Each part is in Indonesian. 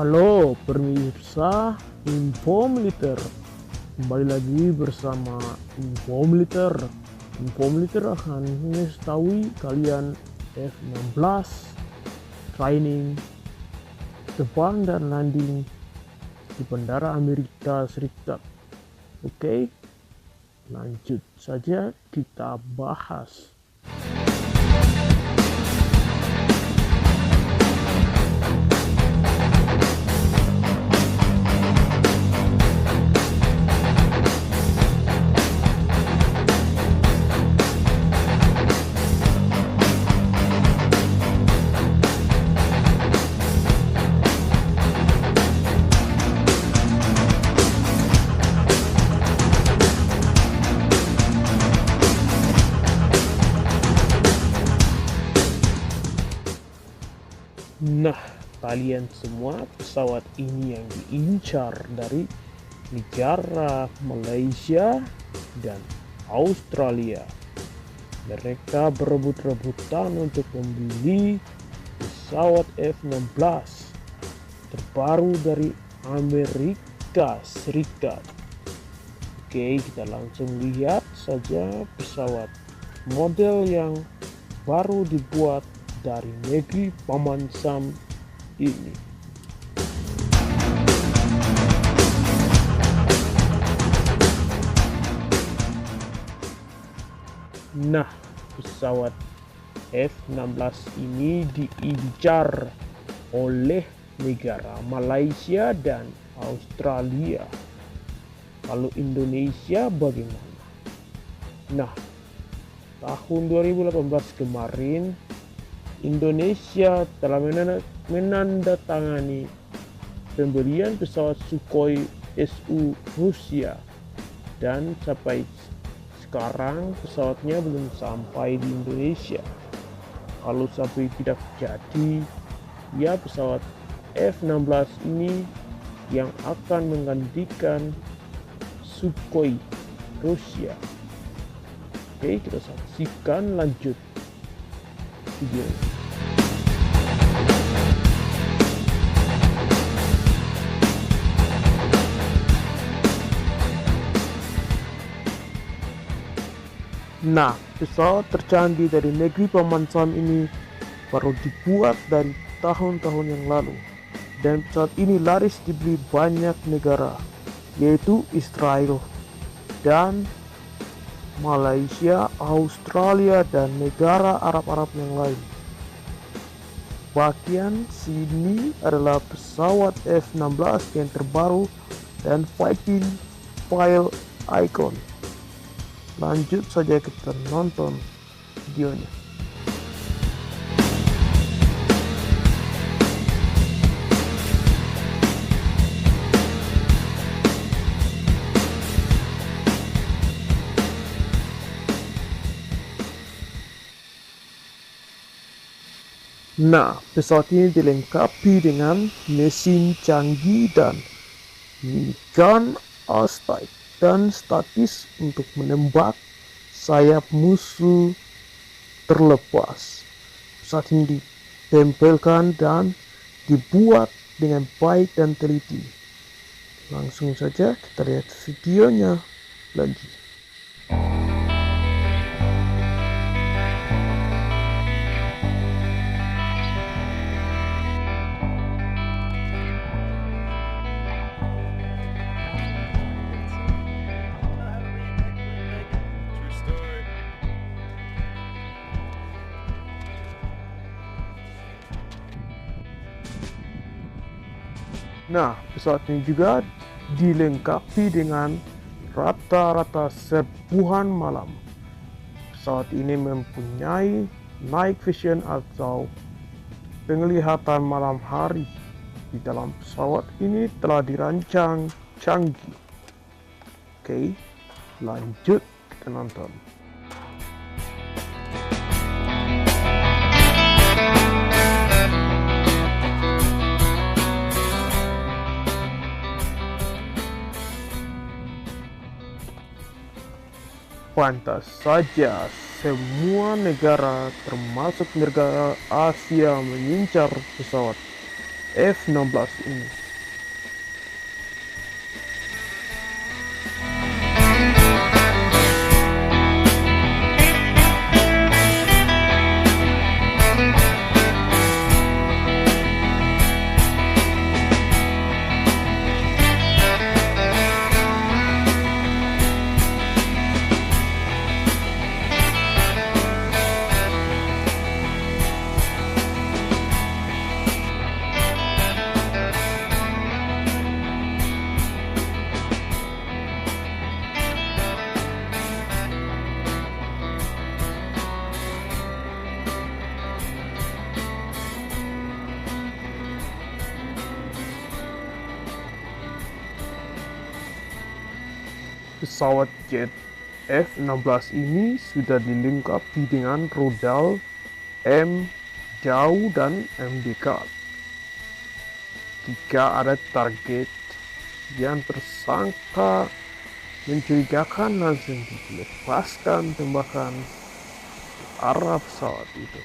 Halo pemirsa Info Militer, kembali lagi bersama Info Militer. Info Militer akan mengetahui kalian F-16 training terbang dan landing di bandara Amerika Serikat. Oke, lanjut saja kita bahas. Nah, kalian semua, pesawat ini yang diincar dari negara Malaysia dan Australia. Mereka berebut-rebutan untuk membeli pesawat F-16 terbaru dari Amerika Serikat. Oke, kita langsung lihat saja pesawat model yang baru dibuat dari negeri Paman Sam ini. Nah, pesawat F-16 ini diincar oleh negara Malaysia dan Australia. Kalau Indonesia bagaimana? Nah, tahun 2018 kemarin Indonesia telah menandatangani pembelian pesawat Sukhoi Su Rusia, dan sampai sekarang pesawatnya belum sampai di Indonesia. Kalau sampai tidak jadi, ya pesawat F-16 ini yang akan menggantikan Sukhoi Rusia. Oke, kita saksikan lanjut video. Nah, pesawat tercanggih dari negeri Paman Sam ini baru dibuat dari tahun-tahun yang lalu, dan pesawat ini laris dibeli banyak negara, yaitu Israel dan Malaysia, Australia, dan negara Arab-Arab yang lain. Bagian sini adalah pesawat F-16 yang terbaru dan fighting file icon. Lanjut saja kita nonton videonya. Nah, pesawat ini dilengkapi dengan mesin canggih dan minigun airstrike dan statis untuk menembak sayap musuh terlepas. Pesawat ini ditempelkan dan dibuat dengan baik dan teliti. Langsung saja kita lihat videonya lagi. Nah, pesawat ini juga dilengkapi dengan rata-rata serbuan malam. Pesawat ini mempunyai night vision atau penglihatan malam hari. Di dalam pesawat ini telah dirancang canggih. Oke, lanjut kita nonton. Pantas saja semua negara termasuk negara Asia mengincar pesawat F-16 ini. Pesawat jet F-16 ini sudah dilengkapi dengan rudal M jauh dan M dekat. Jika ada target yang tersangka mencurigakan, langsung dilepaskan tembakan arah pesawat itu.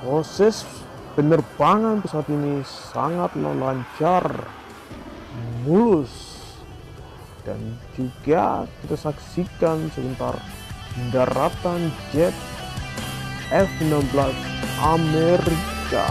Proses penerbangan pesawat ini sangatlah lancar, mulus, dan juga kita saksikan sebentar daratan jet F-16 Amerika.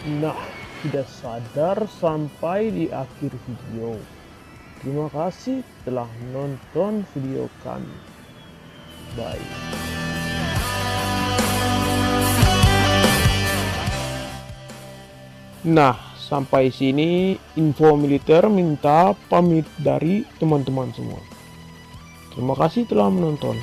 Nah, tidak sadar sampai di akhir video. Terima kasih telah menonton video kami. Bye. Nah, sampai sini info militer minta pamit dari teman-teman semua. Terima kasih telah menonton.